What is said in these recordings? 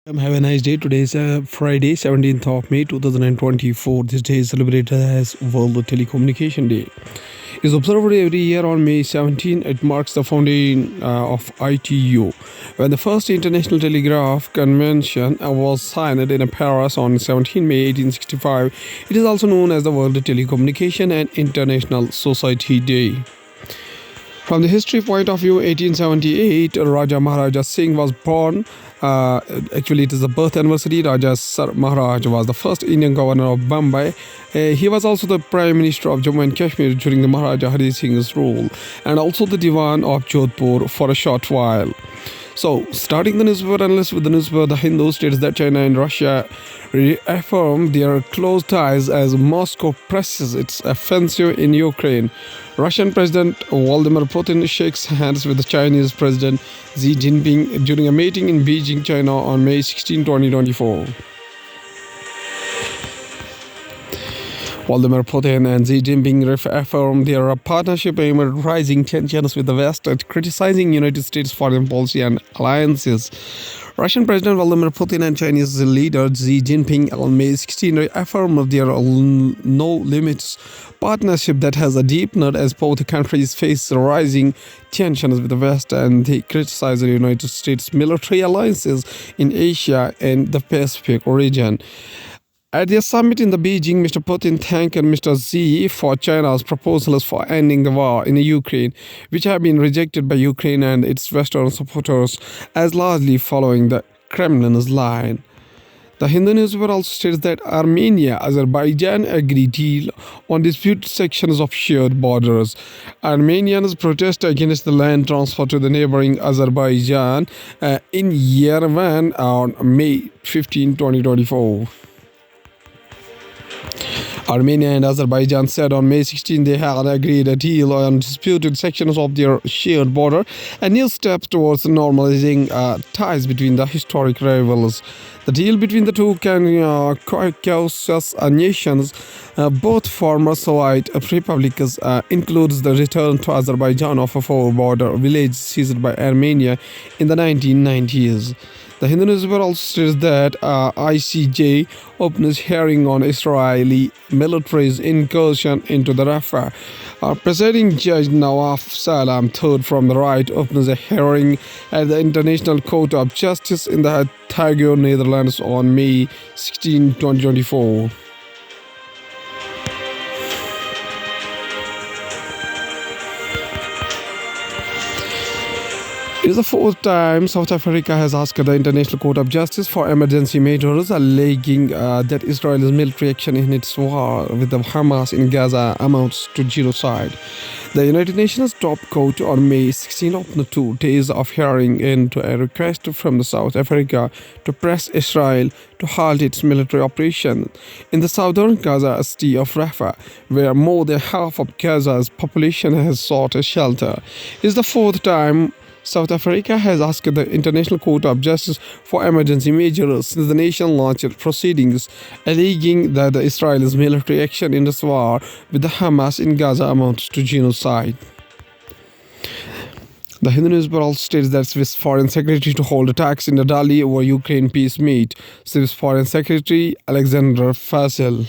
Have a nice day. Today is Friday, 17th of May 2024. This day is celebrated as World Telecommunication Day. It's observed every year on May 17. It marks the founding of ITU, when the first International Telegraph Convention was signed in Paris on 17 May 1865. It is also known as the World Telecommunication and International Society Day. From the history point of view, 1878, Raja Maharaja Singh was born. Actually, it is the birth anniversary. Raja Sir Maharaj was the first Indian governor of Bombay. He was also the Prime Minister of Jammu and Kashmir during the Maharaja Hari Singh's rule, and also the Diwan of Jodhpur for a short while. So, starting the newspaper analyst with the newspaper The Hindu states that China and Russia reaffirm their close ties as Moscow presses its offensive in Ukraine. Russian President Vladimir Putin shakes hands with the Chinese President Xi Jinping during a meeting in Beijing, China on May 16, 2024. Vladimir Putin and Xi Jinping reaffirmed their partnership amid rising tensions with the West and criticizing United States foreign policy and alliances. Russian President Vladimir Putin and Chinese leader Xi Jinping on May 16 reaffirmed their no-limits partnership that has deepened as both countries face rising tensions with the West, and they criticize the United States military alliances in Asia and the Pacific region. At their summit in the Beijing, Mr. Putin thanked Mr. Xi for China's proposals for ending the war in Ukraine, which have been rejected by Ukraine and its Western supporters as largely following the Kremlin's line. The Hindu newspaper also states that Armenia, Azerbaijan agree deal on disputed sections of shared borders. Armenians protest against the land transfer to the neighboring Azerbaijan in Yerevan on May 15, 2024. Armenia and Azerbaijan said on May 16 they had agreed a deal on disputed sections of their shared border, a new step towards normalizing ties between the historic rivals. The deal between the two Caucasus nations, both former Soviet republics, includes the return to Azerbaijan of a border village seized by Armenia in the 1990s. The Hindu newspaper also states that ICJ opens hearing on Israeli military's incursion into the Rafah. Presiding Judge Nawaf Salam III from the right opens a hearing at the International Court of Justice in the Hague, Netherlands on May 16, 2024. It is the fourth time South Africa has asked the International Court of Justice for emergency measures, alleging that Israel's military action in its war with the Hamas in Gaza amounts to genocide. The United Nations top court on May 16 opened 2 days of hearing into a request from the South Africa to press Israel to halt its military operation in the southern Gaza city of Rafah, where more than half of Gaza's population has sought a shelter. It is the fourth time South Africa has asked the International Court of Justice for emergency measures since the nation launched proceedings, alleging that Israel's military action in this war with the Hamas in Gaza amounts to genocide. The Hindu newspaper also states that Swiss Foreign Secretary to hold attacks in the Delhi over Ukraine peace meet. Swiss Foreign Secretary Alexander Fassel.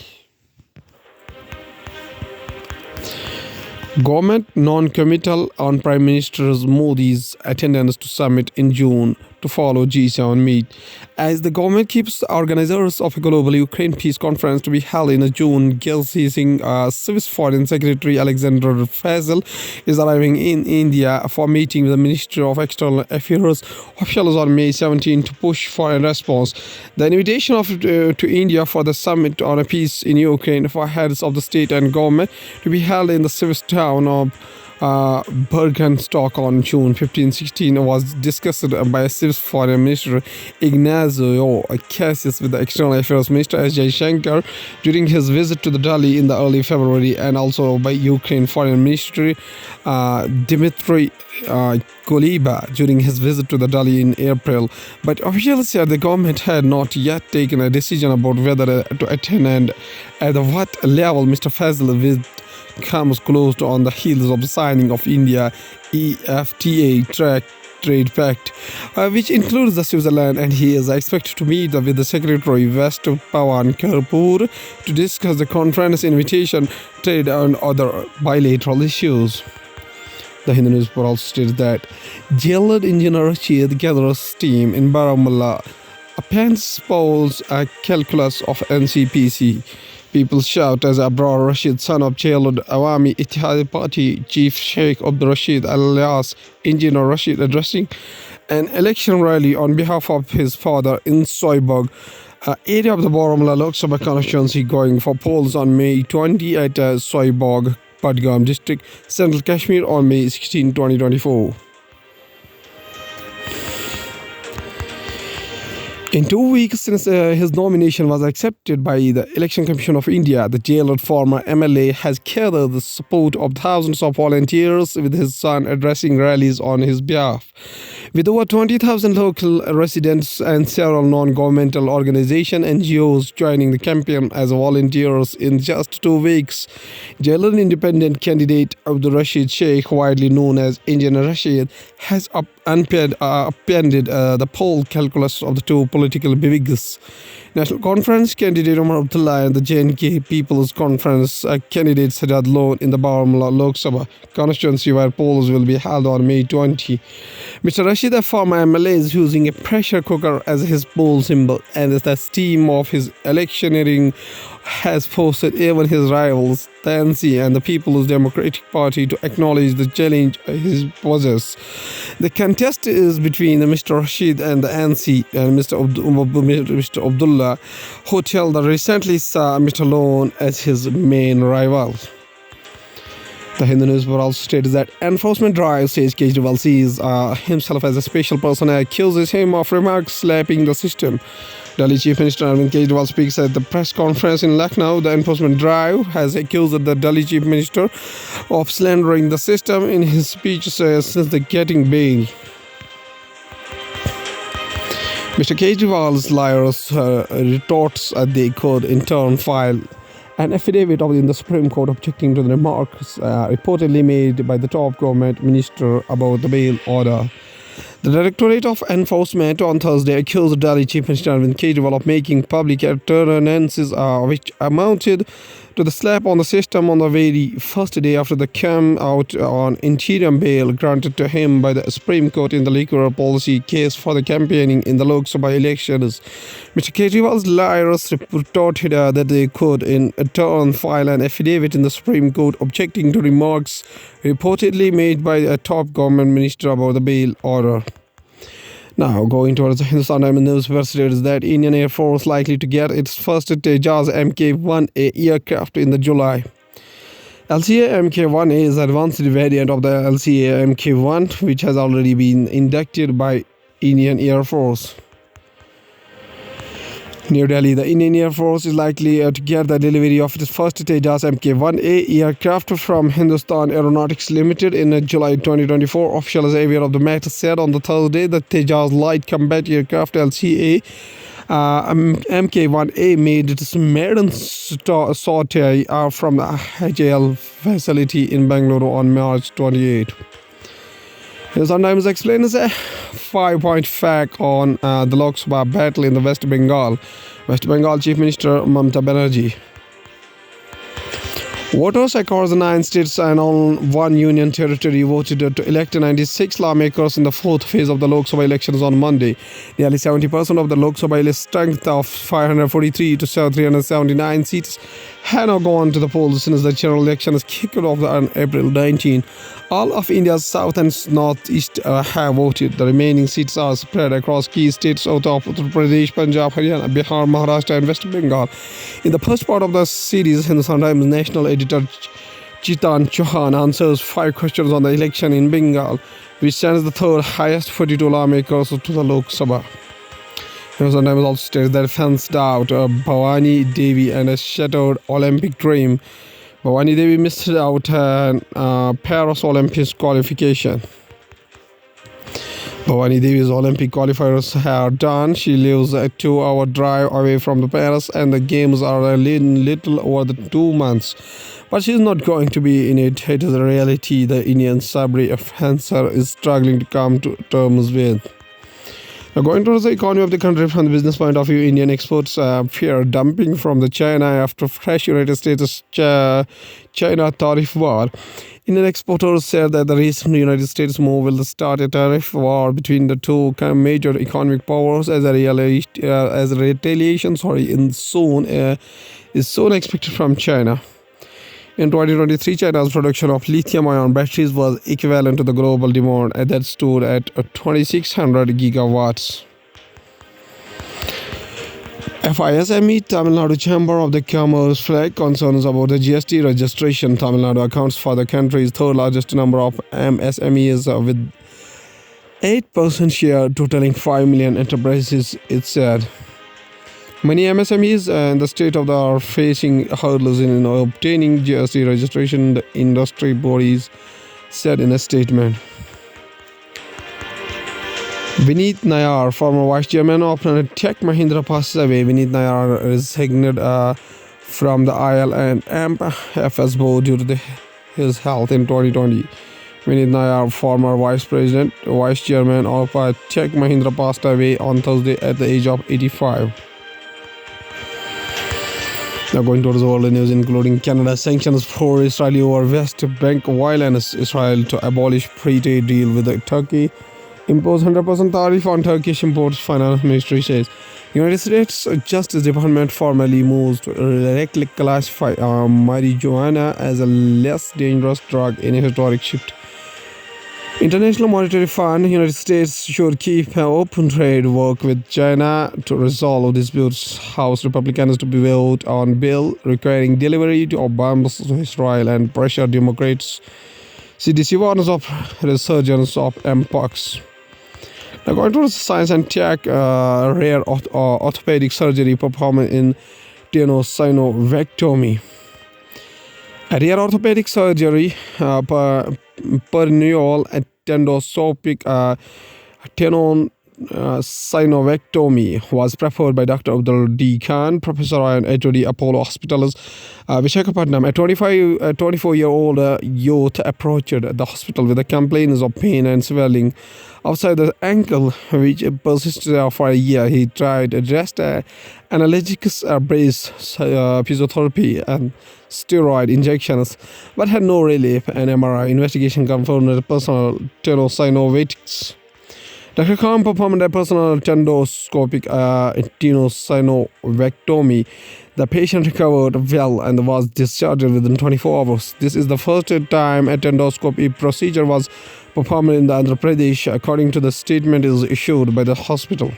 Government non-committal on Prime Minister Modi's attendance to summit in June to follow G7 meet. As the government keeps the organizers of a global Ukraine peace conference to be held in June, seizing Swiss Foreign Secretary Alexander Fassel is arriving in India for meeting with the Ministry of External Affairs officials on May 17 to push for a response. The invitation to India for the summit on a peace in Ukraine for heads of the state and government to be held in the Swiss town of Bergenstock on June 15-16 was discussed by Swiss Foreign Minister Ignazio Cassis with the External Affairs Minister S. Jaishankar during his visit to the Delhi in the early February, and also by Ukraine Foreign Ministry Dmitry Kuleba during his visit to the Delhi in April. But officials said the government had not yet taken a decision about whether to attend and at what level. Mr. Faisal visit comes close on the heels of the signing of India EFTA track Trade Pact, which includes the Switzerland, and he is expected to meet with the Secretary West Pawan Kapoor to discuss the conference invitation, trade and other bilateral issues. The Hindu newspaper also states that jailed engineer Rashid gathers team in Baramulla, appends polls a calculus of NCPC. People shout as Abrar Rashid, son of jailed Awami Ittihad Party chief Sheikh Abdul Rashid alias Engineer Rashid, addressing an election rally on behalf of his father in Soibag, area of the Baramulla Lok Sabha constituency, going for polls on May 20 at Soibag, Padgam district, Central Kashmir on May 16, 2024. In 2 weeks since his nomination was accepted by the Election Commission of India, the jailed former MLA has gathered the support of thousands of volunteers, with his son addressing rallies on his behalf. With over 20,000 local residents and several non-governmental organizations (NGOs) joining the campaign as volunteers in just 2 weeks, jailed independent candidate Abdul Rashid Sheikh, widely known as Engineer Rashid, has appended the poll calculus of the two political bigs. National Conference candidate Omar Abdullah and the J&K People's Conference candidate Sajjad Lone in the Baramulla Lok Sabha constituency, where polls will be held on May 20. Mr. Rashid, a former MLA, is using a pressure cooker as his poll symbol, and the steam of his electioneering has forced even his rivals, the NC and the People's Democratic Party, to acknowledge the challenge he poses. The contest is between Mr. Rashid and the NC and Mr. Abdullah, who recently saw Mr. Lone as his main rival. The Hindu newspaper also states that enforcement drive says Kejriwal sees himself as a special person and accuses him of remarks slapping the system. Delhi Chief Minister Arvind Kejriwal speaks at the press conference in Lucknow. The enforcement drive has accused the Delhi Chief Minister of slandering the system. In his speech, says since the getting bail. Mr. Kejriwal's lawyers retorts they could in turn file an affidavit in the Supreme Court objecting to the remarks reportedly made by the top government minister about the bail order. The Directorate of Enforcement on Thursday accused Delhi Chief Minister Arvind Kejriwal of making public utterances which amounted to the slap on the system on the very first day after the came out on interim bail granted to him by the Supreme Court in the liquor policy case for the campaigning in the Lok Sabha elections. Mr. Kejriwal's lawyers retorted that they could in turn file an affidavit in the Supreme Court objecting to remarks reportedly made by a top government minister about the bail order. Now, going towards the Hindustan Times newspaper states that Indian Air Force likely to get its first Tejas Mk1A aircraft in the July. LCA Mk1A is an advanced variant of the LCA Mk1, which has already been inducted by Indian Air Force. New Delhi, the Indian Air Force is likely to get the delivery of its first Tejas Mk1A aircraft from Hindustan Aeronautics Limited in July 2024. Official Xavier of the Met said on the Thursday that Tejas Light Combat Aircraft LCA Mk1A made its maiden sortie from the HAL facility in Bangalore on March 28. Sometimes explains a 5-point fact on the Lok Sabha battle in the West Bengal. West Bengal Chief Minister Mamata Banerjee. Voters across the 9 states and on 1 union territory voted to elect 96 lawmakers in the 4th phase of the Lok Sabha elections on Monday. Nearly 70% of the Lok Sabha strength of 543 to 379 seats had now gone to the polls since the general elections kicked off on April 19. All of India's south and northeast have voted. The remaining seats are spread across key states out of Uttar Pradesh, Punjab, Haryana, Bihar, Maharashtra and West Bengal. In the first part of the series, Hindustan Times national editor Chetan Chauhan answers 5 questions on the election in Bengal, which sends the third highest 42 lawmakers to the Lok Sabha. Hindustan Times also states that fenced out Bhavani Devi and a shattered Olympic dream. Bhavani Devi missed out Paris Olympics qualification. Bhavani Devi's Olympic qualifiers are done. She lives a 2-hour drive away from the Paris, and the games are a little over the 2 months. But she's not going to be in it. It is a reality the Indian Sabri fencer is struggling to come to terms with. Now, going towards the economy of the country from the business point of view, Indian exports fear dumping from the China after fresh United States China tariff war. Indian exporters said that the recent United States move will start a tariff war between the two major economic powers as a retaliation. Is soon expected from China. In 2023, China's production of lithium-ion batteries was equivalent to the global demand, and that stood at 2,600 gigawatts. FISME Tamil Nadu Chamber of the Commerce flagged concerns about the GST registration. Tamil Nadu accounts for the country's third largest number of MSMEs with 8% share, totaling 5 million enterprises, it said. Many MSMEs in the state are facing hurdles in obtaining GST registration, the industry bodies said in a statement. Vineet Nayar, former vice chairman of Tech Mahindra, passes away. Vineet Nayar resigned from the IL and AMP-FS board due to his health in 2020. Vineet Nayar, former vice chairman of Tech Mahindra, passed away on Thursday at the age of 85. Now going towards the world news, including Canada sanctions for Israel over West Bank violence. Israel to abolish pre-trade deal with Turkey. Impose 100% tariff on Turkish imports, finance ministry says. United States Justice Department formally moves to directly classify marijuana as a less dangerous drug in a historic shift. International Monetary Fund, United States should keep open trade work with China to resolve disputes. House Republicans to vote on bill requiring delivery of bombs to Israel and pressure Democrats. CDC warns of resurgence of Mpox. Now going towards science and tech, rare orthopedic surgery performed in tenosynovectomy. A rare orthopedic surgery, peroneal endoscopic tenosynovectomy was performed by Dr. Abdul D. Khan, professor at HOD Apollo Hospitals, Visakhapatnam. A 24-year-old youth approached the hospital with complaints of pain and swelling outside the ankle, which persisted for a year. He tried rest analgesics, brace physiotherapy, and steroid injections, but had no relief. An MRI investigation confirmed personal tenosynovitis. Dr. Khan performed a personal endoscopic tenosynovectomy. The patient recovered well and was discharged within 24 hours. This is the first time a endoscopy procedure was performed in Andhra Pradesh, according to the statement is issued by the hospital.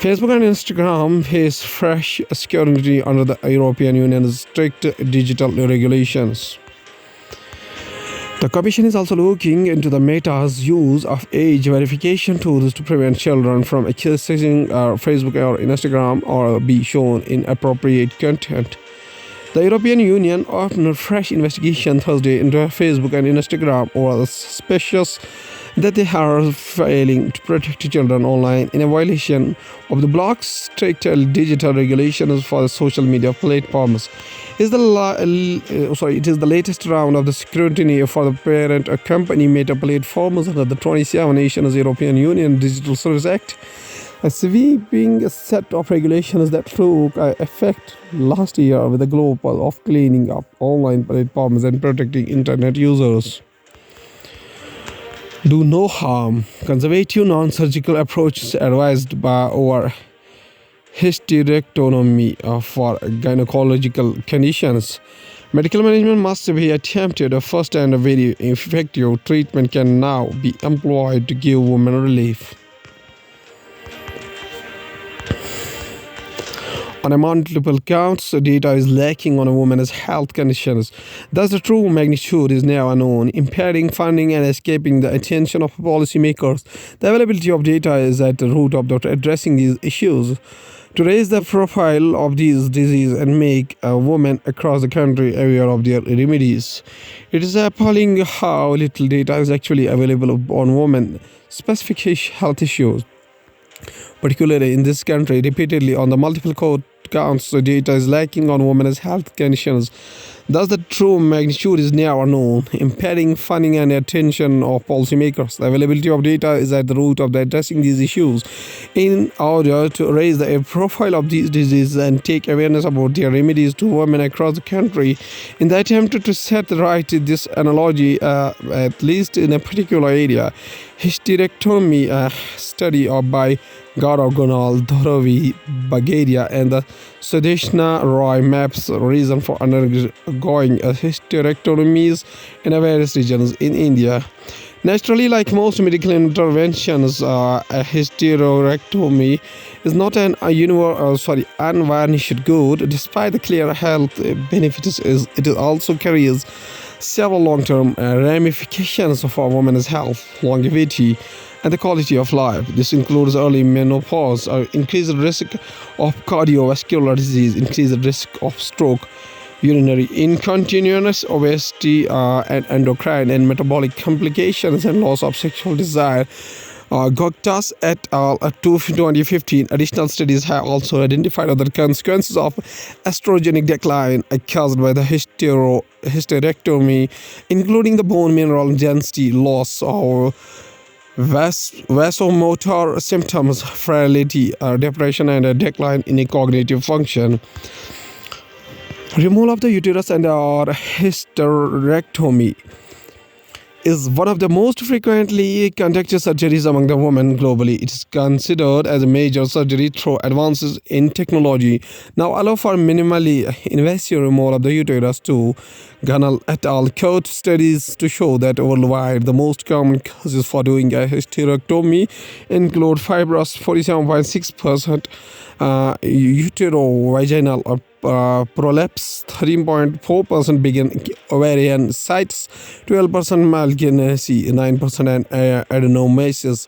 Facebook and Instagram face fresh scrutiny under the European Union's strict digital regulations. The Commission is also looking into the Meta's use of age verification tools to prevent children from accessing Facebook or Instagram or be shown inappropriate content. The European Union opened a fresh investigation Thursday into Facebook and Instagram over the suspicious that they are failing to protect children online in a violation of the bloc's strict digital regulations for the social media platforms. It is the latest round of the scrutiny for the parent company Meta platforms under the 27 Nations European Union Digital Services Act, a sweeping set of regulations that took effect last year with the goal of cleaning up online platforms and protecting internet users. Do no harm. Conservative non-surgical approaches advised by over hysterectomy for gynecological conditions. Medical management must be attempted first, and a very effective treatment can now be employed to give women relief. On a multiple counts, data is lacking on a woman's health conditions. Thus, the true magnitude is now unknown, impeding funding and escaping the attention of policymakers. The availability of data is at the root of addressing these issues. To raise the profile of these diseases and make women across the country aware of their remedies. It is appalling how little data is actually available on women-specific health issues, particularly in this country. Repeatedly on the multiple counts, the data is lacking on women's health conditions. Thus, the true magnitude is now unknown, impeding funding and attention of policymakers. The availability of data is at the root of addressing these issues. In order to raise the profile of these diseases and take awareness about their remedies to women across the country, in the attempt to set right this analogy, at least in a particular area, hysterectomy study by Gaurav Gunal, Dharavi Bagadia, and the Sudeshna Roy maps reason for undergoing hysterectomies in various regions in India. Naturally, like most medical interventions, a hysterectomy is not an unvarnished good. Despite the clear health benefits, it also carries several long-term ramifications for women's health, longevity, and the quality of life. This includes early menopause, increased risk of cardiovascular disease, increased risk of stroke, urinary incontinence, obesity, and endocrine and metabolic complications, and loss of sexual desire. Goktas et al. 2015. Additional studies have also identified other consequences of estrogenic decline caused by the hysterectomy, including the bone mineral density loss or vasomotor symptoms, frailty, depression, and a decline in cognitive function. Removal of the uterus and or hysterectomy is one of the most frequently conducted surgeries among the women globally. It is considered as a major surgery through advances in technology now allow for minimally invasive removal of the uterus too. Gunal et al. Quote studies to show that worldwide the most common causes for doing a hysterectomy include fibrous 47.6%, uterovaginal prolapse 13.4%, begin ovarian cysts 12%, malignancy 9%, and adenomyosis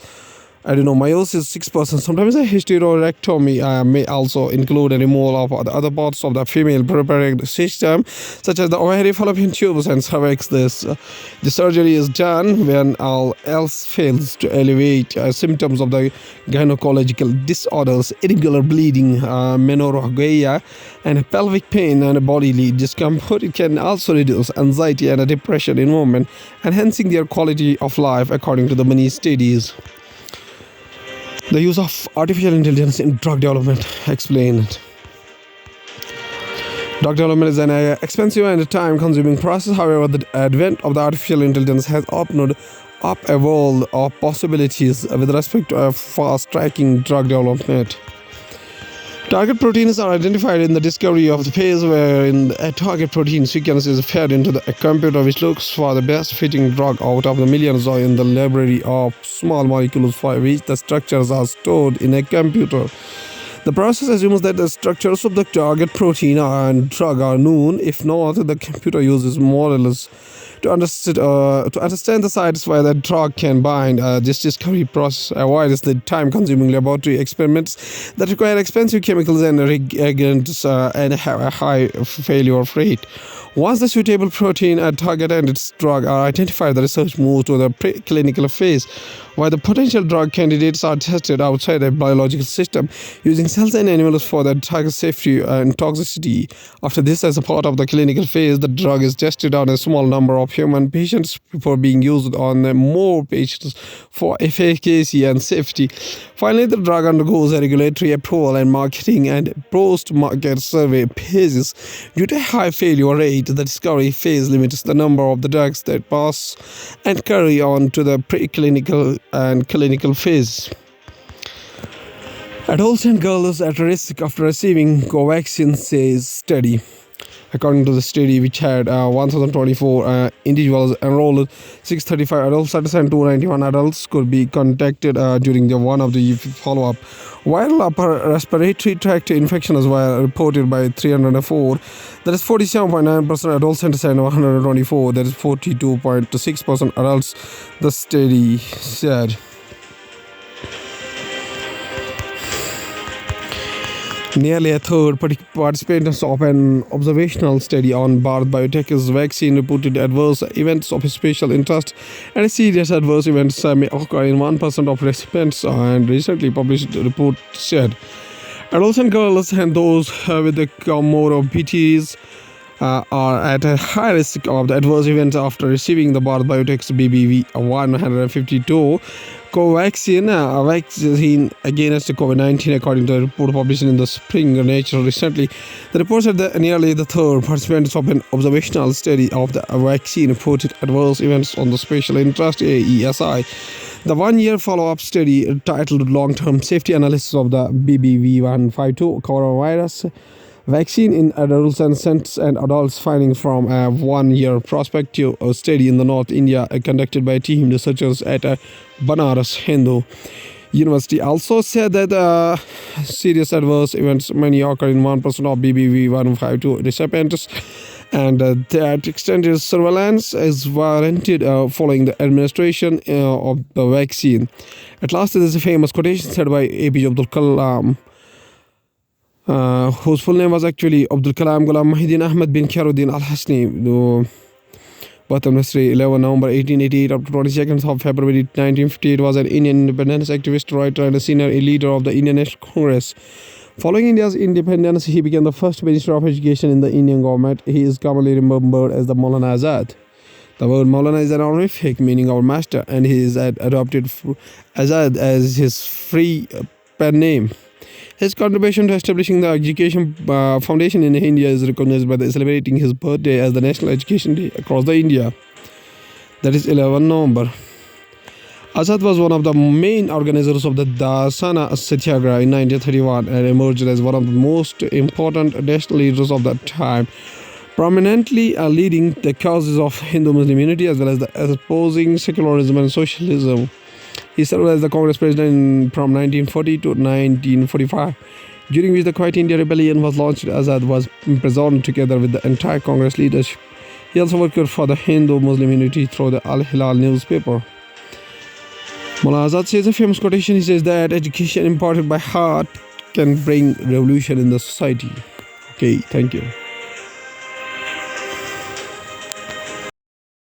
6%. Sometimes a hysterectomy may also include a removal of the other parts of the female reproductive system, such as the ovary, fallopian tubes, and cervix. The surgery is done when all else fails to alleviate symptoms of the gynecological disorders, irregular bleeding, menorrhagia, and pelvic pain and bodily discomfort. It can also reduce anxiety and depression in women, enhancing their quality of life, according to the many studies. The use of artificial intelligence in drug development explained. Drug development is an expensive and time-consuming process. However, the advent of the artificial intelligence has opened up a world of possibilities with respect to fast-tracking drug development. Target proteins are identified in the discovery of the phase wherein a target protein sequence is fed into a computer which looks for the best fitting drug out of the millions in the library of small molecules for which the structures are stored in a computer. The process assumes that the structures of the target protein and drug are known. If not, the computer uses models to understand the sites where the drug can bind. This discovery process avoids the time-consuming laboratory experiments that require expensive chemicals and reagents and have a high failure rate. Once the suitable protein, target, and its drug are identified, the research moves to the preclinical phase, where the potential drug candidates are tested outside a biological system using cells and animals for the target safety and toxicity. After this, as a part of the clinical phase, the drug is tested on a small number of human patients before being used on more patients for efficacy and safety. Finally, the drug undergoes a regulatory approval and marketing and post-market survey phases. Due to a high failure rate, the discovery phase limits the number of the drugs that pass and carry on to the preclinical and clinical phase. Adolescent girls at risk after receiving Covaxin, says study. according to the study, which had 1,024 individuals enrolled. 635 adults and 291 adults could be contacted during the one of the follow-up. While upper respiratory tract infections were reported by 304, that is 47.9% adults and 124, that is 42.6% adults, the study said. Nearly a third participants of an observational study on Bharat Biotech's vaccine reported adverse events of special interest, and serious adverse events may occur in 1% of recipients, and recently published report said. Adults and girls and those with the comorbidities are at a high risk of the adverse events after receiving the Bharat Biotech's BBV 152 Covaxin vaccine against COVID-19, according to a report published in the Spring Nature recently. The report said that nearly the third participants of an observational study of the vaccine reported adverse events on the special interest AESI. The one-year follow-up study titled Long-Term Safety Analysis of the BBV 152 coronavirus vaccine in adolescents and adults, findings from a one-year prospective study in the North India conducted by team researchers at Banaras Hindu University, also said that serious adverse events many occur in 1% of BBV 152 recipients, and that extended surveillance is warranted following the administration of the vaccine. At last, there is a famous quotation said by APJ Abdul Kalam, whose full name was actually Abdul Kalam Ghulam Mahidin Ahmed bin Khairuddin Al Hasni. Birth anniversary 11 November 1888 up to 22nd of February 1958, was an Indian independence activist, writer, and a senior leader of the Indian National Congress. Following India's independence, he became the first Minister of Education in the Indian government. He is commonly remembered as the Maulana Azad. The word Maulana is an honorific meaning our master, and he is adopted Azad as his free pen name. His contribution to establishing the Education Foundation in India is recognized by celebrating his birthday as the National Education Day across the India. That is 11 November. Azad was one of the main organizers of the Dasana Satyagraha in 1931 and emerged as one of the most important national leaders of that time, prominently leading the causes of Hindu-Muslim unity as well as opposing secularism and socialism. He served as the Congress president from 1940 to 1945, during which the Quiet India Rebellion was launched. Azad was imprisoned together with the entire Congress leadership. He also worked for the Hindu-Muslim unity through the Al-Hilal newspaper. Maulana Azad says a famous quotation. He says that education imparted by heart can bring revolution in the society. Okay, thank you.